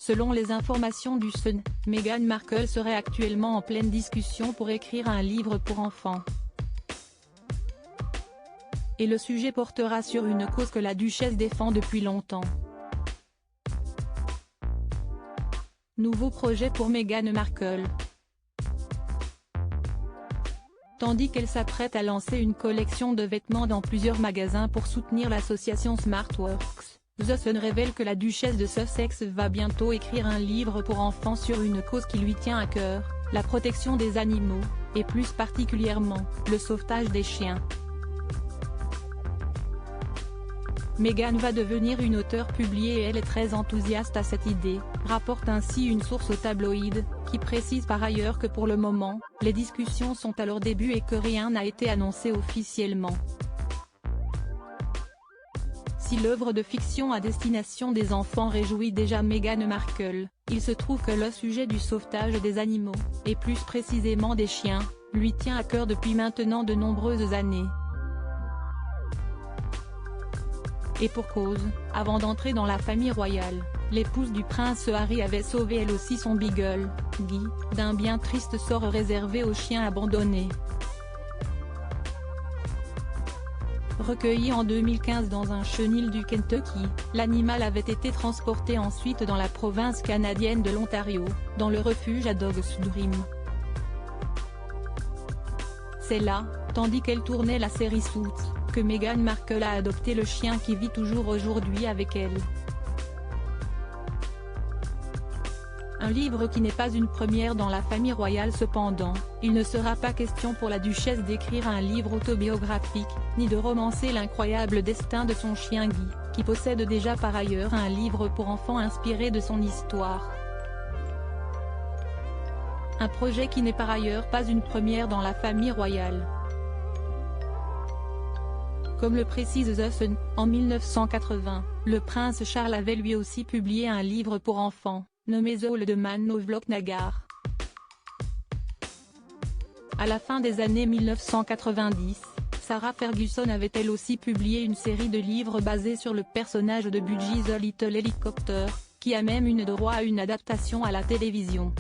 Selon les informations du Sun, Meghan Markle serait actuellement en pleine discussion pour écrire un livre pour enfants. Et le sujet portera sur une cause que la duchesse défend depuis longtemps. Nouveau projet pour Meghan Markle. Tandis qu'elle s'apprête à lancer une collection de vêtements dans plusieurs magasins pour soutenir l'association SmartWorks, The Sun révèle que la duchesse de Sussex va bientôt écrire un livre pour enfants sur une cause qui lui tient à cœur, la protection des animaux, et plus particulièrement, le sauvetage des chiens. Meghan va devenir une auteure publiée et elle est très enthousiaste à cette idée, rapporte ainsi une source au tabloïd, qui précise par ailleurs que pour le moment, les discussions sont à leur début et que rien n'a été annoncé officiellement. Si l'œuvre de fiction à destination des enfants réjouit déjà Meghan Markle, il se trouve que le sujet du sauvetage des animaux, et plus précisément des chiens, lui tient à cœur depuis maintenant de nombreuses années. Et pour cause, avant d'entrer dans la famille royale, l'épouse du prince Harry avait sauvé elle aussi son beagle, Guy, d'un bien triste sort réservé aux chiens abandonnés. Recueilli en 2015 dans un chenil du Kentucky, l'animal avait été transporté ensuite dans la province canadienne de l'Ontario, dans le refuge à Dogs Dream. C'est là, tandis qu'elle tournait la série Suits, que Meghan Markle a adopté le chien qui vit toujours aujourd'hui avec elle. Un livre qui n'est pas une première dans la famille royale cependant, il ne sera pas question pour la duchesse d'écrire un livre autobiographique, ni de romancer l'incroyable destin de son chien Guy, qui possède déjà par ailleurs un livre pour enfants inspiré de son histoire. Un projet qui n'est par ailleurs pas une première dans la famille royale. Comme le précise The Sun, en 1980, le prince Charles avait lui aussi publié un livre pour enfants, nommé The Old Man of Lochnagar. À la fin des années 1990, Sarah Ferguson avait elle aussi publié une série de livres basés sur le personnage de Budgie the Little Helicopter, qui a même eu droit à une adaptation à la télévision.